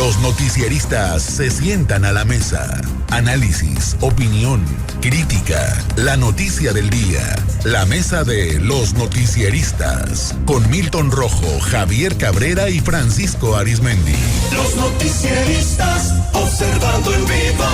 Los noticieristas se sientan a la mesa. Análisis, opinión, crítica, la noticia del día. La mesa de los noticieristas. Con Milton Rojo, Javier Cabrera y Francisco Arizmendi. Los noticieristas observando en vivo.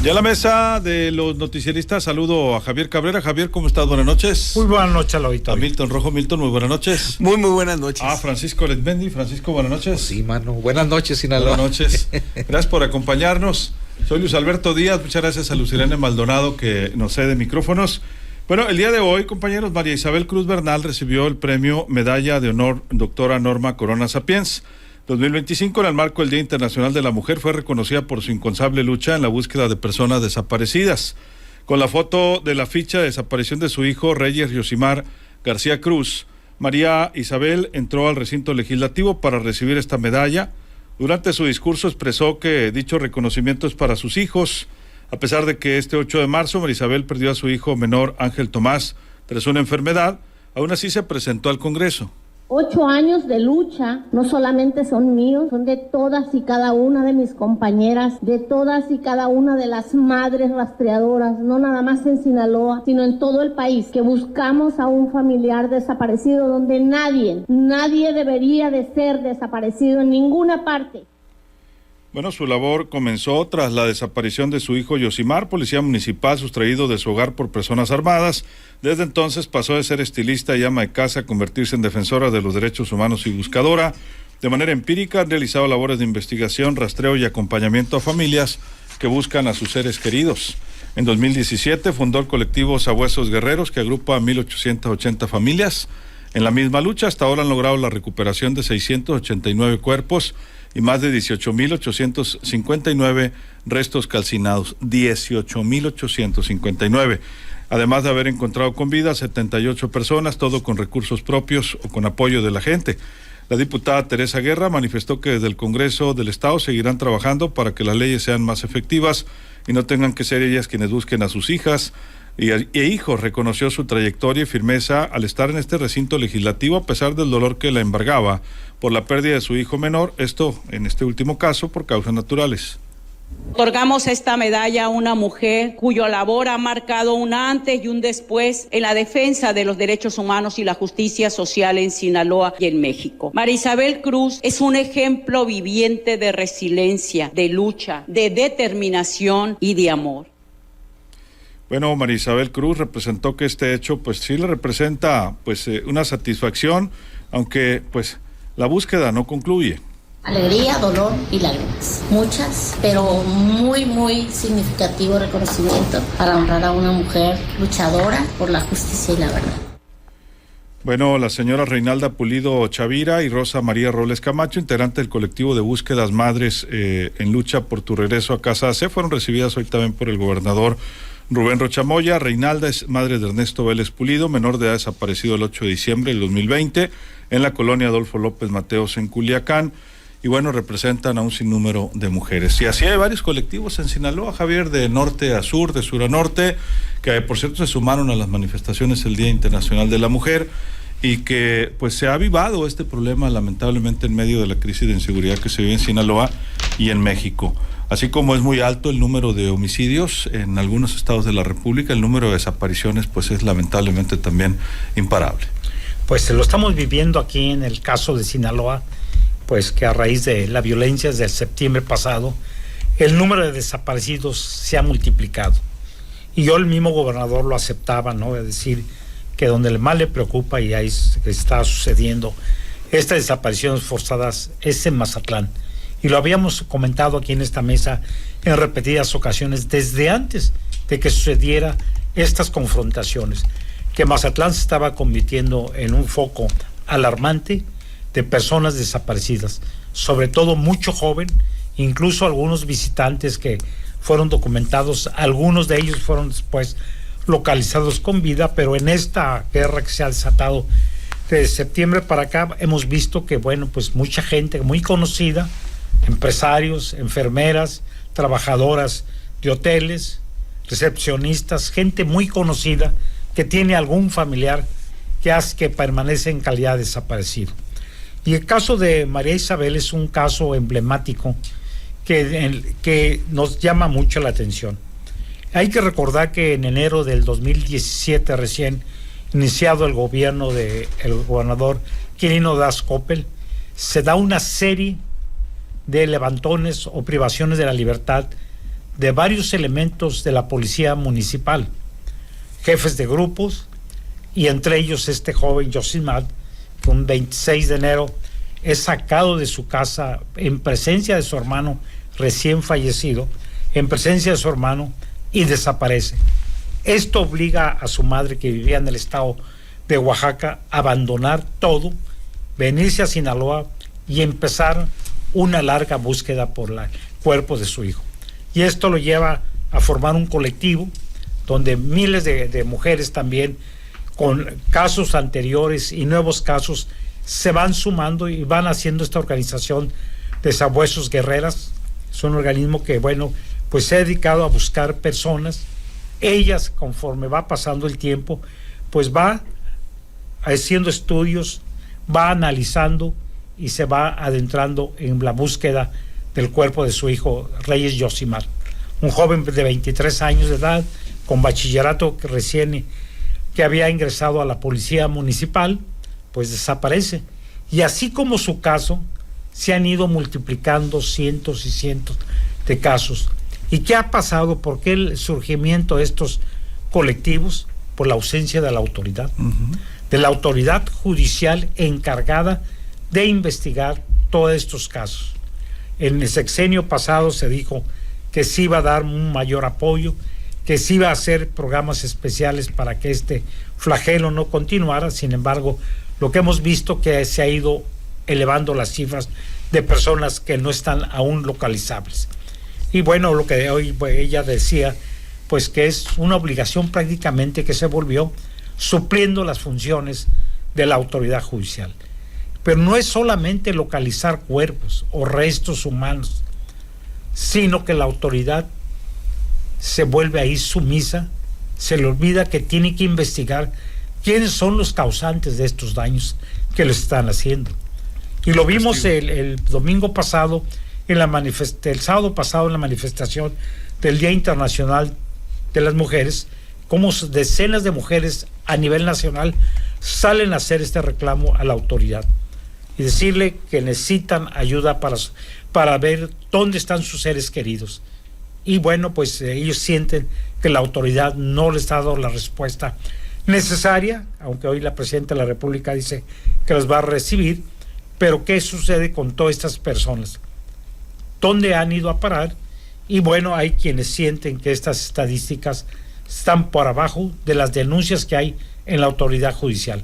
Ya la mesa de los noticieristas, saludo a Javier Cabrera. Javier, ¿cómo estás? Buenas noches. Muy buenas noches, Lobito. A Milton Rojo. Milton, muy buenas noches. Muy buenas noches. A Francisco Arizmendi. Francisco, buenas noches. Sí, mano. Buenas noches, Sinaloa. Buenas noches. Gracias por acompañarnos. Soy Luis Alberto Díaz. Muchas gracias a Lucilene Maldonado que nos cede micrófonos. Bueno, el día de hoy, compañeros, María Isabel Cruz Bernal recibió el premio Medalla de Honor Doctora Norma Corona Sapiens 2025 en el marco del Día Internacional de la Mujer. Fue reconocida por su incansable lucha en la búsqueda de personas desaparecidas. Con la foto de la ficha de desaparición de su hijo Reyes Yosimar García Cruz, María Isabel entró al recinto legislativo para recibir esta medalla. Durante su discurso expresó que dicho reconocimiento es para sus hijos, a pesar de que este 8 de marzo María Isabel perdió a su hijo menor Ángel Tomás tras una enfermedad. Aún así se presentó al Congreso. 8 años de lucha no solamente son míos, son de todas y cada una de mis compañeras, de todas y cada una de las madres rastreadoras, no nada más en Sinaloa, sino en todo el país, que buscamos a un familiar desaparecido donde nadie debería de ser desaparecido en ninguna parte. Bueno, su labor comenzó tras la desaparición de su hijo Yosimar, policía municipal sustraído de su hogar por personas armadas. Desde entonces pasó de ser estilista y ama de casa a convertirse en defensora de los derechos humanos y buscadora. De manera empírica han realizado labores de investigación, rastreo y acompañamiento a familias que buscan a sus seres queridos. En 2017 fundó el colectivo Sabuesos Guerreros, que agrupa a 1,880 familias. En la misma lucha, hasta ahora han logrado la recuperación de 689 cuerpos y más de 18,859 restos calcinados, 18,859. Además de haber encontrado con vida a 78 personas, todo con recursos propios o con apoyo de la gente. La diputada Teresa Guerra manifestó que desde el Congreso del Estado seguirán trabajando para que las leyes sean más efectivas y no tengan que ser ellas quienes busquen a sus hijas e hijos. Reconoció su trayectoria y firmeza al estar en este recinto legislativo a pesar del dolor que la embargaba por la pérdida de su hijo menor, esto en este último caso por causas naturales. Otorgamos esta medalla a una mujer cuya labor ha marcado un antes y un después en la defensa de los derechos humanos y la justicia social en Sinaloa y en México. María Isabel Cruz es un ejemplo viviente de resiliencia, de lucha, de determinación y de amor. Bueno, María Isabel Cruz representó que este hecho pues sí le representa una satisfacción, aunque pues la búsqueda no concluye. Alegría, dolor y lágrimas. Muchas, pero muy significativo reconocimiento para honrar a una mujer luchadora por la justicia y la verdad. Bueno, la señora Reinalda Pulido Chavira y Rosa María Robles Camacho, integrante del colectivo de búsquedas Madres en lucha por tu regreso a casa AC, fueron recibidas hoy también por el gobernador Rubén Rocha Moya. Reinalda es madre de Ernesto Vélez Pulido, menor de edad desaparecido el 8 de diciembre del 2020 en la colonia Adolfo López Mateos en Culiacán. Y bueno, representan a un sinnúmero de mujeres. Y así hay varios colectivos en Sinaloa, Javier, de norte a sur, de sur a norte, que por cierto se sumaron a las manifestaciones el Día Internacional de la Mujer y que pues se ha avivado este problema lamentablemente en medio de la crisis de inseguridad que se vive en Sinaloa y en México. Así como es muy alto el número de homicidios en algunos estados de la República, el número de desapariciones pues es lamentablemente también imparable. Pues lo estamos viviendo aquí en el caso de Sinaloa, pues que a raíz de la violencia desde septiembre pasado, el número de desaparecidos se ha multiplicado. Y yo, el mismo gobernador, lo aceptaba, ¿no? Es decir, que donde más le preocupa y ahí está sucediendo estas desapariciones forzadas es en Mazatlán. Y lo habíamos comentado aquí en esta mesa en repetidas ocasiones, desde antes de que sucediera estas confrontaciones, que Mazatlán se estaba convirtiendo en un foco alarmante de personas desaparecidas, sobre todo mucho joven, incluso algunos visitantes que fueron documentados, algunos de ellos fueron después localizados con vida, pero en esta guerra que se ha desatado de septiembre para acá hemos visto que, bueno, pues mucha gente muy conocida, empresarios, enfermeras, trabajadoras de hoteles, recepcionistas, gente muy conocida, que tiene algún familiar que permanece en calidad de desaparecido. Y el caso de María Isabel es un caso emblemático que nos llama mucho la atención. Hay que recordar que en enero del 2017, recién iniciado el gobierno del gobernador Quirino Ordaz Coppel, se da una serie de levantones o privaciones de la libertad de varios elementos de la policía municipal, jefes de grupos, y entre ellos este joven Yosimar, que un 26 de enero es sacado de su casa en presencia de su hermano recién fallecido, en presencia de su hermano, y desaparece. Esto obliga a su madre, que vivía en el estado de Oaxaca, a abandonar todo, venirse a Sinaloa y empezar una larga búsqueda por el cuerpo de su hijo. Y esto lo lleva a formar un colectivo donde miles de mujeres también, con casos anteriores y nuevos casos, se van sumando y van haciendo esta organización de Sabuesos Guerreras. Es un organismo que, pues se ha dedicado a buscar personas. Ellas, conforme va pasando el tiempo, pues va haciendo estudios, va analizando y se va adentrando en la búsqueda del cuerpo de su hijo Reyes Yosimar, un joven de 23 años de edad, con bachillerato que había ingresado a la policía municipal, pues desaparece. Y así como su caso, se han ido multiplicando cientos y cientos de casos. ¿Y qué ha pasado? ¿Por qué el surgimiento de estos colectivos? Por la ausencia de la autoridad, de la autoridad judicial encargada de investigar todos estos casos. En el sexenio pasado se dijo que se iba a dar un mayor apoyo, que se iba a hacer programas especiales para que este flagelo no continuara. Sin embargo, lo que hemos visto que se ha ido elevando las cifras de personas que no están aún localizables. Y lo que hoy ella decía, pues que es una obligación prácticamente que se volvió, supliendo las funciones de la autoridad judicial. Pero no es solamente localizar cuerpos o restos humanos, sino que la autoridad se vuelve ahí sumisa, se le olvida que tiene que investigar quiénes son los causantes de estos daños que les están haciendo. Y lo vimos el domingo pasado, el sábado pasado, en la manifestación del Día Internacional de las Mujeres, como decenas de mujeres a nivel nacional salen a hacer este reclamo a la autoridad y decirle que necesitan ayuda para ver dónde están sus seres queridos. Y pues ellos sienten que la autoridad no les ha dado la respuesta necesaria, aunque hoy la Presidenta de la República dice que los va a recibir. Pero ¿qué sucede con todas estas personas? ¿Dónde han ido a parar? Y hay quienes sienten que estas estadísticas están por abajo de las denuncias que hay en la autoridad judicial,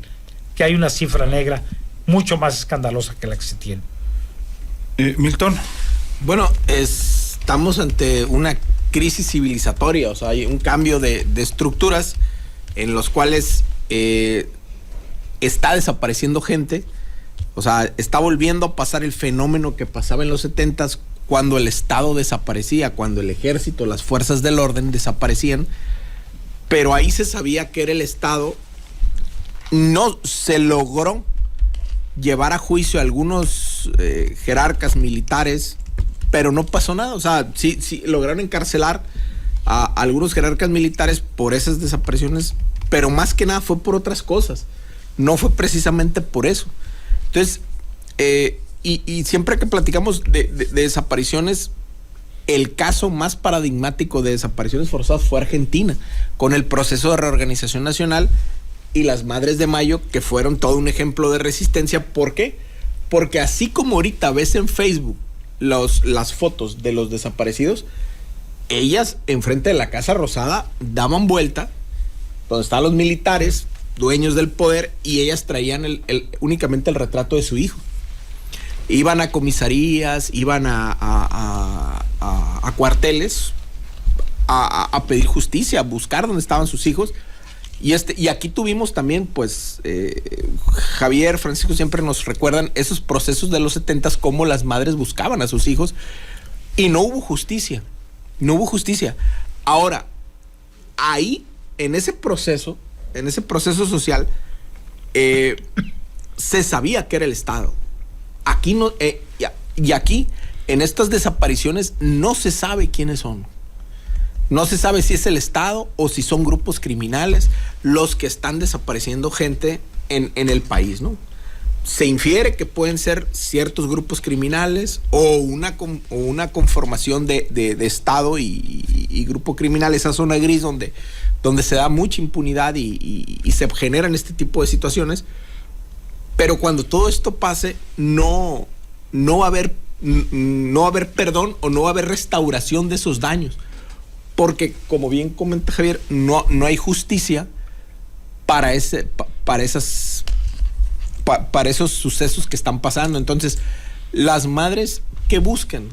que hay una cifra negra mucho más escandalosa que la que se tiene. Milton. Estamos ante una crisis civilizatoria, o sea, hay un cambio de estructuras en los cuales está desapareciendo gente. O sea, está volviendo a pasar el fenómeno que pasaba en los 70s, cuando el Estado desaparecía, cuando el ejército, las fuerzas del orden desaparecían, pero ahí se sabía que era el Estado. No se logró llevar a juicio a algunos jerarcas militares, pero no pasó nada. O sea, sí lograron encarcelar a algunos jerarcas militares por esas desapariciones, pero más que nada fue por otras cosas, no fue precisamente por eso. Entonces, y siempre que platicamos de desapariciones, el caso más paradigmático de desapariciones forzadas fue Argentina, con el proceso de reorganización nacional y las Madres de Mayo, que fueron todo un ejemplo de resistencia. ¿Por qué? Porque así como ahorita ves en Facebook las fotos de los desaparecidos, ellas enfrente de la Casa Rosada daban vuelta, donde estaban los militares, dueños del poder, y ellas traían únicamente el retrato de su hijo. Iban a comisarías, iban a cuarteles a pedir justicia, a buscar dónde estaban sus hijos. Y aquí tuvimos también, Javier, Francisco siempre nos recuerdan esos procesos de los 70s, cómo las madres buscaban a sus hijos y no hubo justicia. No hubo justicia. Ahora, ahí, en ese proceso, proceso social, se sabía que era el Estado. Aquí no, y aquí, en estas desapariciones, no se sabe quiénes son. No se sabe si es el Estado o si son grupos criminales los que están desapareciendo gente en el país, ¿no? Se infiere que pueden ser ciertos grupos criminales o una conformación de Estado y grupo criminal, esa zona gris donde se da mucha impunidad y se generan este tipo de situaciones. Pero cuando todo esto pase, no va a haber perdón o no va a haber restauración de esos daños. Porque, como bien comenta Javier, no hay justicia para esos sucesos que están pasando. Entonces, las madres, ¿qué buscan?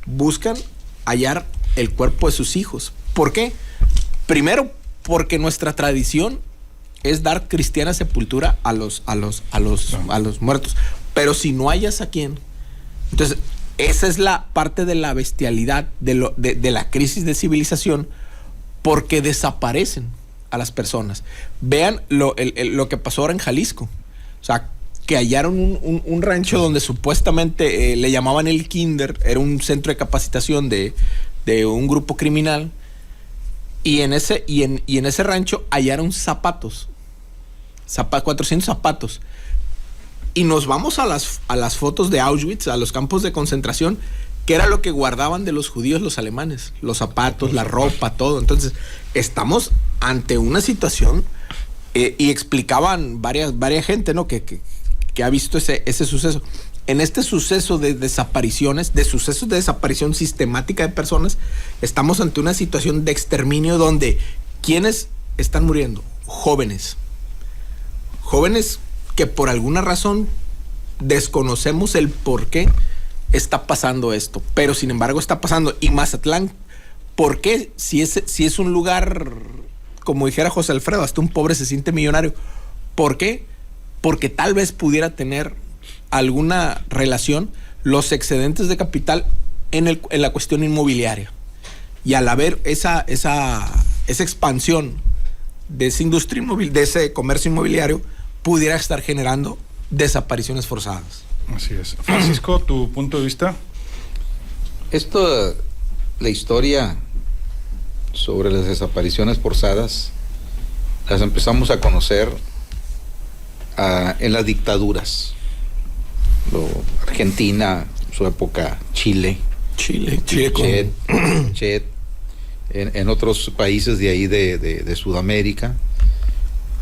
Buscan hallar el cuerpo de sus hijos. ¿Por qué? Primero, porque nuestra tradición es dar cristiana sepultura a los muertos. Pero si no hayas a quién, entonces esa es la parte de la bestialidad de la crisis de civilización, porque desaparecen a las personas. Vean lo que pasó ahora en Jalisco. O sea, que hallaron un rancho donde supuestamente le llamaban el Kinder, era un centro de capacitación de un grupo criminal, y en ese rancho hallaron zapatos, 400 zapatos. Y nos vamos a las fotos de Auschwitz, a los campos de concentración, que era lo que guardaban de los judíos los alemanes, los zapatos, la ropa, todo. Entonces, estamos ante una situación, y explicaban varias gente, ¿no? que ha visto ese suceso. En este suceso de desapariciones, de sucesos de desaparición sistemática de personas, estamos ante una situación de exterminio donde ¿quiénes están muriendo? Jóvenes que por alguna razón desconocemos el por qué está pasando esto, pero sin embargo está pasando. Y Mazatlán, ¿por qué? Si es un lugar, como dijera José Alfredo, hasta un pobre se siente millonario. ¿Por qué? Porque tal vez pudiera tener alguna relación los excedentes de capital en la cuestión inmobiliaria. Y al haber esa expansión de esa industria de ese comercio inmobiliario, pudiera estar generando desapariciones forzadas. Así es. Francisco, ¿tu punto de vista? La historia sobre las desapariciones forzadas las empezamos a conocer en las dictaduras. Argentina, su época, Chile, en otros países de ahí de Sudamérica.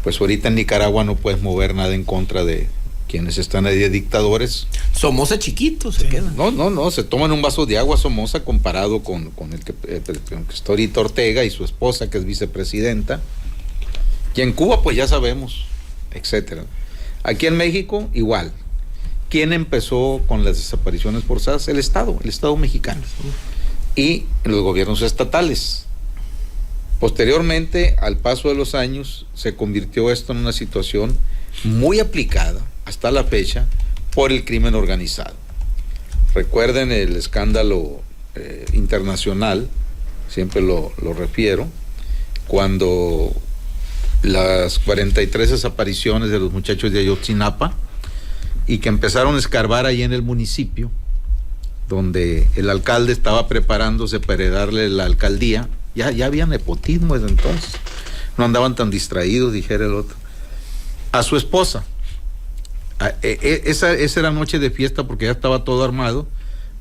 Pues ahorita en Nicaragua no puedes mover nada en contra de quienes están ahí de dictadores. Somoza chiquito se queda. No, se toman un vaso de agua Somoza comparado con el que está ahorita Ortega y su esposa, que es vicepresidenta. Y en Cuba pues ya sabemos, etcétera. Aquí en México igual. ¿Quién empezó con las desapariciones forzadas? El Estado mexicano y los gobiernos estatales. Posteriormente, al paso de los años, se convirtió esto en una situación muy aplicada hasta la fecha por el crimen organizado. Recuerden el escándalo internacional, siempre lo refiero, cuando las 43 desapariciones de los muchachos de Ayotzinapa, y que empezaron a escarbar ahí en el municipio, donde el alcalde estaba preparándose para heredarle la alcaldía. Ya había nepotismo desde entonces, no andaban tan distraídos, dijera el otro. A su esposa, esa era noche de fiesta, porque ya estaba todo armado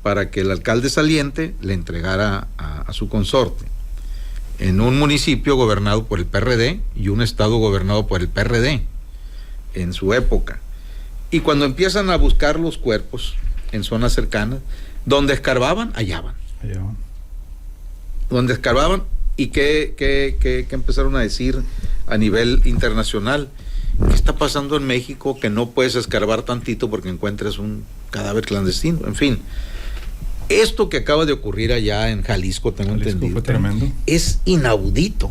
para que el alcalde saliente le entregara a su consorte, en un municipio gobernado por el PRD y un estado gobernado por el PRD en su época. Y cuando empiezan a buscar los cuerpos en zonas cercanas, donde escarbaban, hallaban. Donde escarbaban, y que empezaron a decir a nivel internacional: ¿qué está pasando en México que no puedes escarbar tantito porque encuentres un cadáver clandestino? En fin, esto que acaba de ocurrir allá en Jalisco, tengo entendido, fue tremendo. Es inaudito.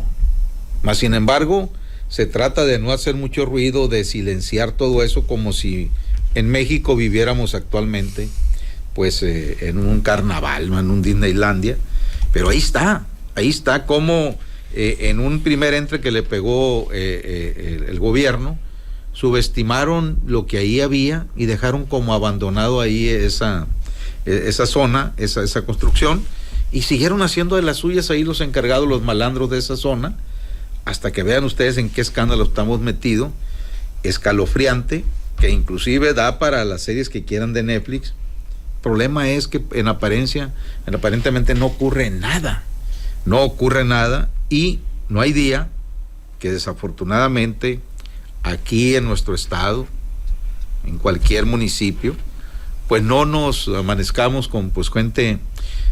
Mas sin embargo, se trata de no hacer mucho ruido, de silenciar todo eso, como si en México viviéramos actualmente pues en un carnaval, no en un Disneylandia. Pero ahí está cómo en un primer entre que le pegó el gobierno, subestimaron lo que ahí había y dejaron como abandonado ahí esa zona, esa construcción, y siguieron haciendo de las suyas ahí los encargados, los malandros de esa zona, hasta que vean ustedes en qué escándalo estamos metidos, escalofriante, que inclusive da para las series que quieran de Netflix. El problema es que aparentemente no ocurre nada, y no hay día que desafortunadamente aquí en nuestro estado, en cualquier municipio, pues no nos amanezcamos con pues gente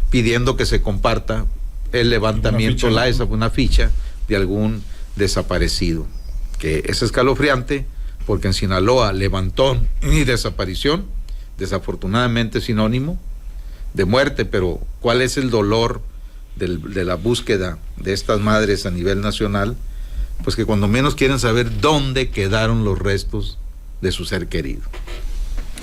pidiendo que se comparta el levantamiento, una ficha de algún desaparecido, que es escalofriante, porque en Sinaloa levantón y desaparición, desafortunadamente sinónimo de muerte, pero ¿cuál es el dolor de la búsqueda de estas madres a nivel nacional? Pues que cuando menos quieren saber dónde quedaron los restos de su ser querido.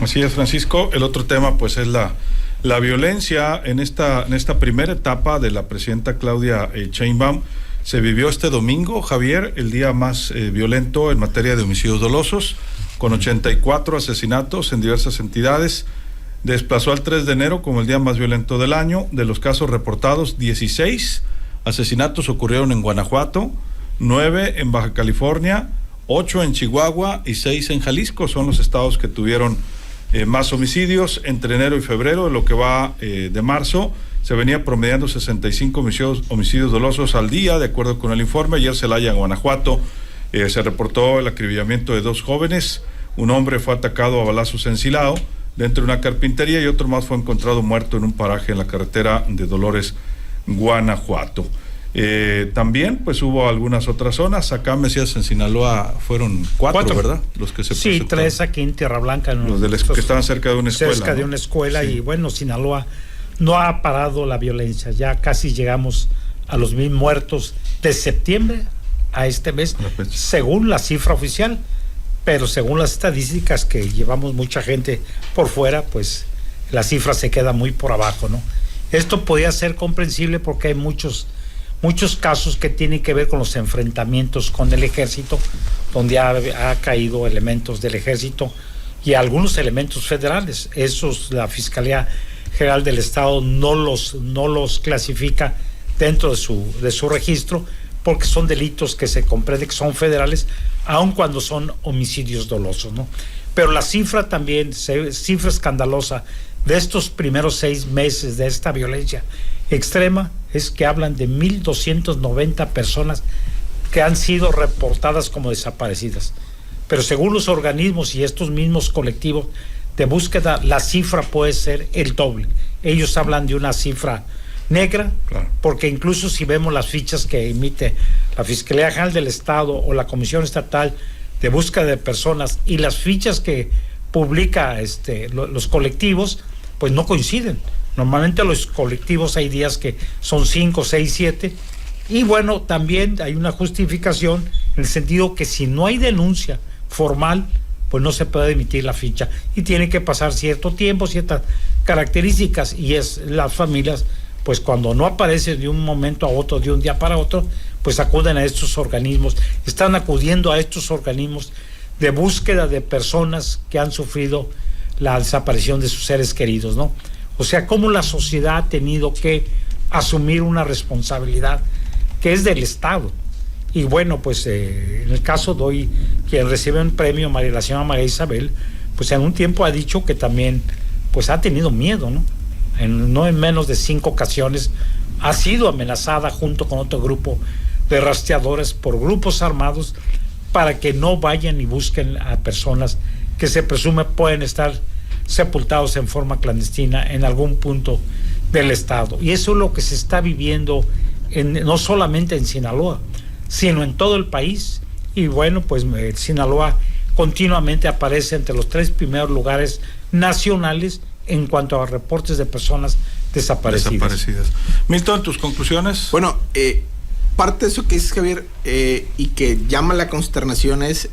Así es, Francisco. El otro tema pues es la violencia en esta primera etapa de la presidenta Claudia Sheinbaum. Se vivió este domingo, Javier, el día más violento en materia de homicidios dolosos, con 84 asesinatos en diversas entidades. Desplazó al 3 de enero como el día más violento del año. De los casos reportados, 16 asesinatos ocurrieron en Guanajuato, 9 en Baja California, 8 en Chihuahua y 6 en Jalisco. Son los estados que tuvieron más homicidios entre enero y febrero. De lo que va de marzo, se venía promediando 65 homicidios dolosos al día, de acuerdo con el informe. Ayer Celaya, en Guanajuato, se reportó el acribillamiento de 2 jóvenes. Un hombre fue atacado a balazos en Silao, dentro de una carpintería, y otro más fue encontrado muerto en un paraje en la carretera de Dolores, Guanajuato. También pues hubo algunas otras zonas. Acá me decías en Sinaloa fueron 4, ¿verdad? Los que se presentaron. 3 aquí en Tierra Blanca. Los que estaban cerca de una escuela. Cerca de una escuela, sí. Y bueno, Sinaloa no ha parado la violencia. Ya casi llegamos a los 1,000 muertos de septiembre a este mes, según la cifra oficial. Pero según las estadísticas, que llevamos mucha gente por fuera, pues la cifra se queda muy por abajo, ¿no? Esto podía ser comprensible porque hay muchos casos que tienen que ver con los enfrentamientos con el ejército, donde ha caído elementos del ejército y algunos elementos federales. Esos la Fiscalía General del Estado no los clasifica dentro de su registro, porque son delitos que se comprende que son federales, aun cuando son homicidios dolosos, ¿no? Pero la cifra también, cifra escandalosa de estos primeros 6 meses de esta violencia extrema, es que hablan de 1,290 personas que han sido reportadas como desaparecidas. Pero según los organismos y estos mismos colectivos de búsqueda, la cifra puede ser el doble. Ellos hablan de una cifra negra, claro, porque incluso si vemos las fichas que emite la Fiscalía General del Estado o la Comisión Estatal de Búsqueda de Personas y las fichas que publica los colectivos, pues no coinciden. Normalmente los colectivos hay días que son 5, 6, 7, y bueno, también hay una justificación en el sentido que si no hay denuncia formal, pues no se puede emitir la ficha y tiene que pasar cierto tiempo, ciertas características, y las familias, pues cuando no aparece de un momento a otro, de un día para otro, pues acuden a estos organismos, están acudiendo a estos organismos de búsqueda de personas que han sufrido la desaparición de sus seres queridos, ¿no? O sea, cómo la sociedad ha tenido que asumir una responsabilidad que es del Estado. Y bueno, pues en el caso de hoy, quien recibe un premio, la señora María Isabel, pues en un tiempo ha dicho que también pues ha tenido miedo, ¿no? No en menos de 5 ocasiones ha sido amenazada junto con otro grupo de rastreadores por grupos armados para que no vayan y busquen a personas que se presume pueden estar sepultados en forma clandestina en algún punto del estado. Y eso es lo que se está viviendo no solamente en Sinaloa, sino en todo el país. Y bueno, pues Sinaloa continuamente aparece entre los 3 primeros lugares nacionales en cuanto a reportes de personas desaparecidas. Milton, ¿tus conclusiones? Bueno, parte de eso que dices, Javier, y que llama la consternación es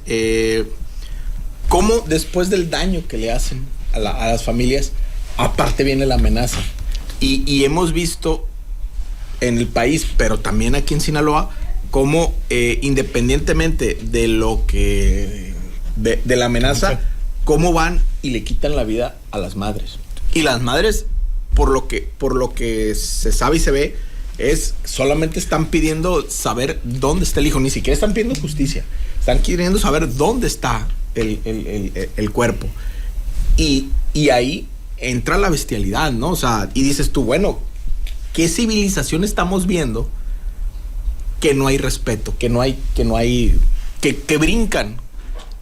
cómo después del daño que le hacen a las familias, aparte viene la amenaza. Y hemos visto en el país, pero también aquí en Sinaloa, cómo independientemente de lo que de la amenaza, cómo van y le quitan la vida a las madres. Y las madres, por lo que se sabe y se ve, solamente están pidiendo saber dónde está el hijo, ni siquiera están pidiendo justicia, están queriendo saber dónde está el cuerpo. Y ahí entra la bestialidad, ¿no? O sea, y dices tú, bueno, ¿qué civilización estamos viendo que no hay respeto, que brincan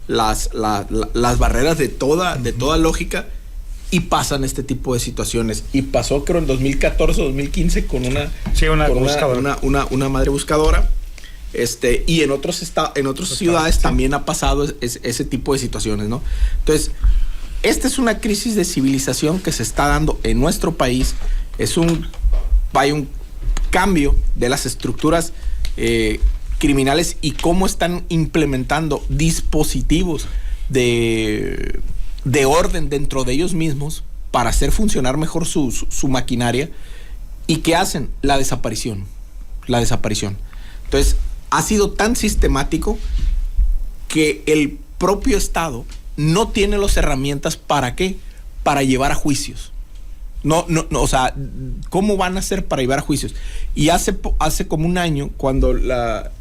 las barreras de toda lógica y pasan este tipo de situaciones? Y pasó, creo, en 2014 o 2015 con una madre buscadora. Y en otras ciudades también ha pasado ese tipo de situaciones, ¿no? Entonces, esta es una crisis de civilización que se está dando en nuestro país. Hay un cambio de las estructuras criminales y cómo están implementando dispositivos de orden dentro de ellos mismos para hacer funcionar mejor su maquinaria. ¿Y qué hacen? La desaparición. Entonces, ha sido tan sistemático que el propio Estado no tiene las herramientas ¿para qué? Para llevar a juicios. No, o sea, ¿cómo van a hacer para llevar a juicios? Y hace como un año, cuando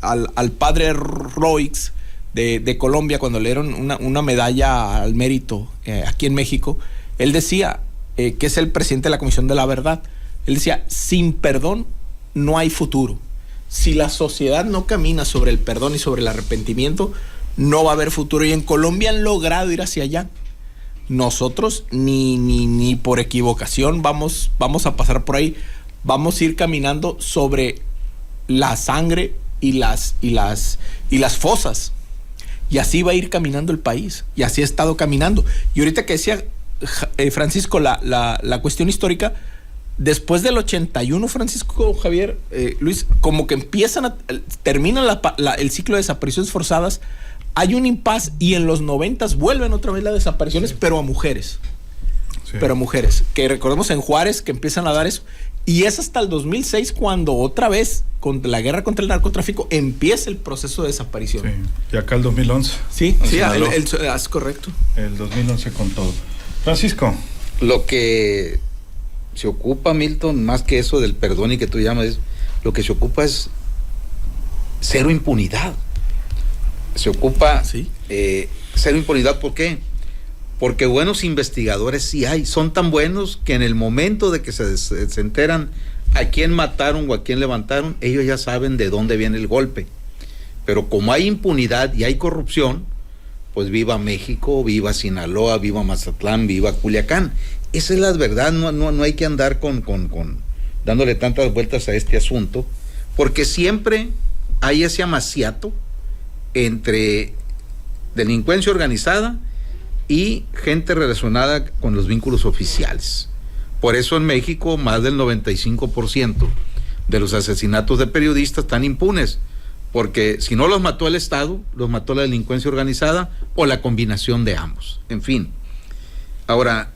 al padre Roix de Colombia, cuando le dieron una medalla al mérito aquí en México, él decía, que es el presidente de la Comisión de la Verdad, él decía, sin perdón no hay futuro. Si la sociedad no camina sobre el perdón y sobre el arrepentimiento, no va a haber futuro. Y en Colombia han logrado ir hacia allá. Nosotros ni por equivocación vamos a pasar por ahí. Vamos a ir caminando sobre la sangre y las fosas. Y así va a ir caminando el país. Y así ha estado caminando. Y ahorita que decía Francisco la cuestión histórica, después del 81, Francisco, Javier, Luis, como que termina el ciclo de desapariciones forzadas. Hay un impas y en los 90s vuelven otra vez las desapariciones, pero a mujeres. Sí. Pero a mujeres. Que recordemos en Juárez que empiezan a dar eso. Y es hasta el 2006 cuando otra vez, con la guerra contra el narcotráfico, empieza el proceso de desaparición. Sí. Y acá el 2011. Sí, es correcto. El 2011 con todo. Francisco. Lo que se ocupa, Milton, más que eso del perdón y que tú llamas, lo que se ocupa es cero impunidad. Se ocupa cero impunidad. ¿Por qué? Porque buenos investigadores sí hay. Son tan buenos que en el momento de que se enteran a quién mataron o a quién levantaron, ellos ya saben de dónde viene el golpe. Pero como hay impunidad y hay corrupción, pues viva México, viva Sinaloa, viva Mazatlán, viva Culiacán. Esa es la verdad. No hay que andar con dándole tantas vueltas a este asunto, porque siempre hay ese amaciato entre delincuencia organizada y gente relacionada con los vínculos oficiales. Por eso en México más del 95% de los asesinatos de periodistas están impunes, porque si no los mató el Estado, los mató la delincuencia organizada o la combinación de ambos. En fin, ahora,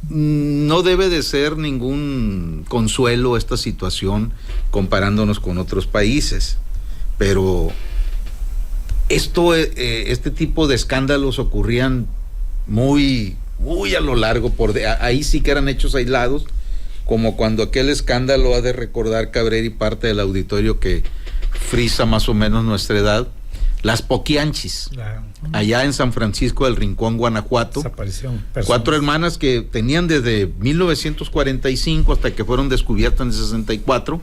no debe de ser ningún consuelo esta situación comparándonos con otros países, pero este tipo de escándalos ocurrían muy a lo largo, ahí sí que eran hechos aislados, como cuando aquel escándalo, ha de recordar Cabrera y parte del auditorio que frisa más o menos nuestra edad, las Poquianchis, allá en San Francisco del Rincón, Guanajuato. 4 hermanas que tenían desde 1945 hasta que fueron descubiertas en el 64,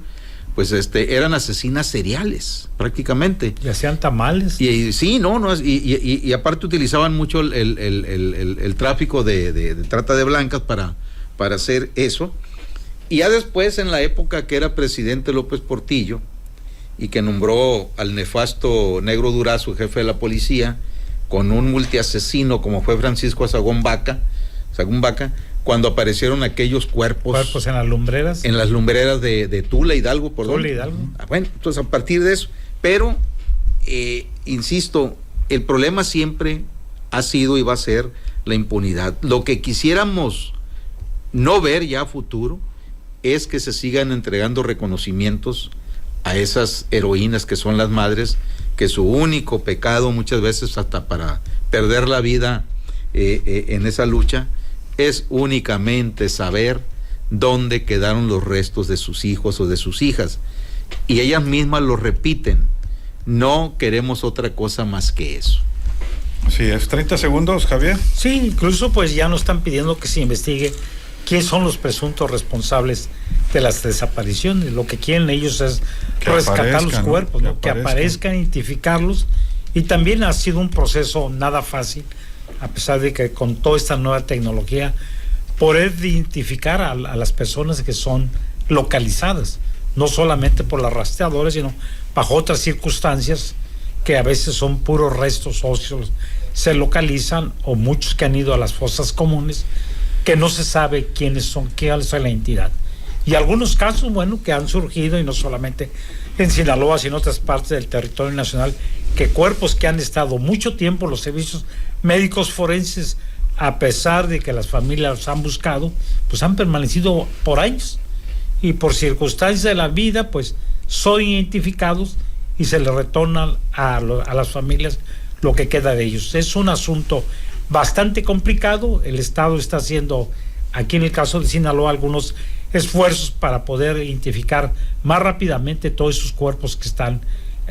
pues eran asesinas seriales, prácticamente. Y hacían tamales. Y aparte utilizaban mucho el tráfico de trata de blancas para hacer eso. Y ya después, en la época que era presidente López Portillo, y que nombró al nefasto Negro Durazo, jefe de la policía, con un multiasesino como fue Francisco Sagún Vaca, cuando aparecieron aquellos cuerpos en las lumbreras. En las lumbreras de Tula, Hidalgo, por Tula, Hidalgo. Bueno, entonces a partir de eso, pero insisto, el problema siempre ha sido y va a ser la impunidad. Lo que quisiéramos no ver ya a futuro es que se sigan entregando reconocimientos a esas heroínas que son las madres, que su único pecado muchas veces hasta para perder la vida en esa lucha es únicamente saber dónde quedaron los restos de sus hijos o de sus hijas, y ellas mismas lo repiten: no queremos otra cosa más que eso. Sí, es 30 segundos, Javier. Sí, incluso pues ya nos están pidiendo que se investigue quiénes son los presuntos responsables de las desapariciones. Lo que quieren ellos es que rescatar los cuerpos, ¿no? Que aparezcan, identificarlos, y también ha sido un proceso nada fácil, a pesar de que con toda esta nueva tecnología poder identificar a las personas que son localizadas, no solamente por las rastreadoras, sino bajo otras circunstancias que a veces son puros restos óseos, se localizan, o muchos que han ido a las fosas comunes, que no se sabe quiénes son, cuál es la entidad. Y algunos casos, bueno, que han surgido, y no solamente en Sinaloa, sino en otras partes del territorio nacional, que cuerpos que han estado mucho tiempo en los servicios médicos forenses, a pesar de que las familias los han buscado, pues han permanecido por años, y por circunstancias de la vida, pues son identificados y se les retorna a las familias lo que queda de ellos. Es un asunto bastante complicado. El Estado está haciendo, aquí en el caso de Sinaloa, algunos esfuerzos para poder identificar más rápidamente todos esos cuerpos que están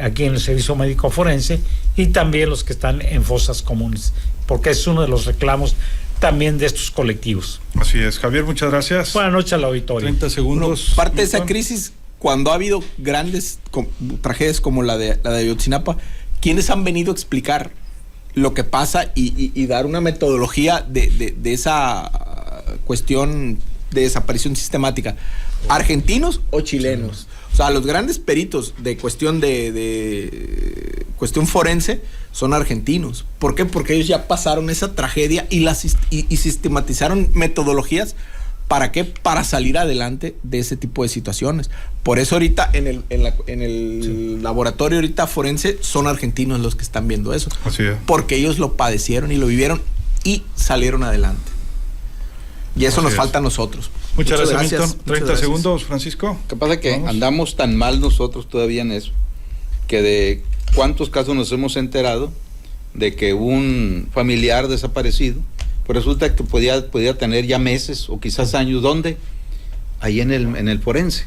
aquí en el servicio médico forense, y también los que están en fosas comunes, porque es uno de los reclamos también de estos colectivos. Así es, Javier, muchas gracias. Buenas noches al auditorio. 30 segundos. Parte de esa crisis, cuando ha habido grandes tragedias como la de Ayotzinapa, ¿quiénes han venido a explicar lo que pasa y dar una metodología de esa cuestión de desaparición sistemática? ¿Argentinos o chilenos? O sea, los grandes peritos de cuestión de cuestión forense son argentinos. ¿Por qué? Porque ellos ya pasaron esa tragedia y sistematizaron metodologías. ¿Para qué? Para salir adelante de ese tipo de situaciones. Por eso ahorita en el laboratorio ahorita forense son argentinos los que están viendo eso. Así es. Porque ellos lo padecieron y lo vivieron y salieron adelante. Y eso nos falta a nosotros. Muchas gracias, Milton. 30 segundos, Francisco. Lo que pasa es que andamos tan mal nosotros todavía en eso, que de cuántos casos nos hemos enterado de que un familiar desaparecido, pues resulta que podía tener ya meses o quizás años. ¿Dónde? Ahí en el forense.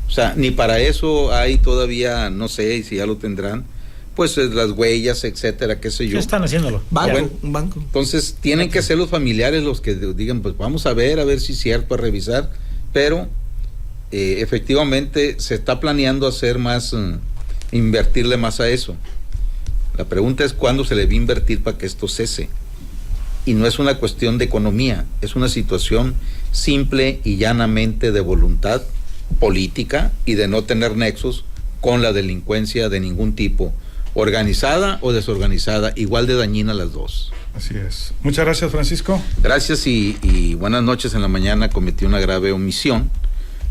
O sea, ni para eso hay todavía, no sé si ya lo tendrán, pues las huellas, etcétera, qué sé yo. Ya están haciéndolo. Un banco. Entonces tienen que ser los familiares los que digan, pues vamos a ver si es cierto, a revisar, pero efectivamente se está planeando hacer más, invertirle más a eso. La pregunta es cuándo se le va a invertir para que esto cese. Y no es una cuestión de economía, es una situación simple y llanamente de voluntad política y de no tener nexos con la delincuencia de ningún tipo, organizada o desorganizada, igual de dañina las dos. Así es. Muchas gracias, Francisco. Gracias y buenas noches. En la mañana cometí una grave omisión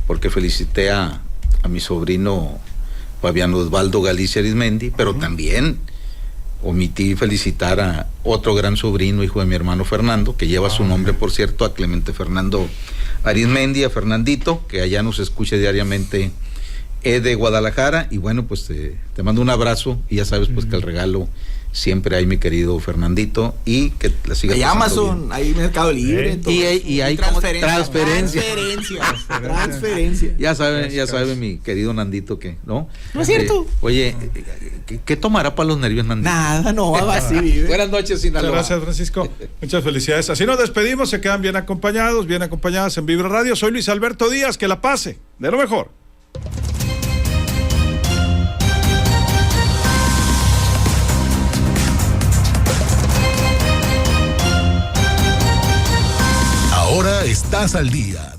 porque felicité a mi sobrino Fabián Osvaldo Galicia Arizmendi, pero también omití felicitar a otro gran sobrino, hijo de mi hermano Fernando, que lleva su nombre, por cierto, a Clemente Fernando Arizmendi, a Fernandito, que allá nos escucha diariamente de Guadalajara. Y bueno, pues te mando un abrazo y ya sabes pues que el regalo siempre hay, mi querido Fernandito, y que la sigas hay Amazon, bien. Hay Mercado Libre, y hay transferencia. Ya sabe mi querido Nandito que, ¿no? No es cierto. Oye, ¿qué tomará para los nervios, Nandito? Nada, no, va así vive. Buenas noches, Sinaloa. Muchas gracias, Francisco. Muchas felicidades. Así nos despedimos, se quedan bien acompañados, bien acompañadas en Vibra Radio. Soy Luis Alberto Díaz, que la pase de lo mejor. Ahora estás al día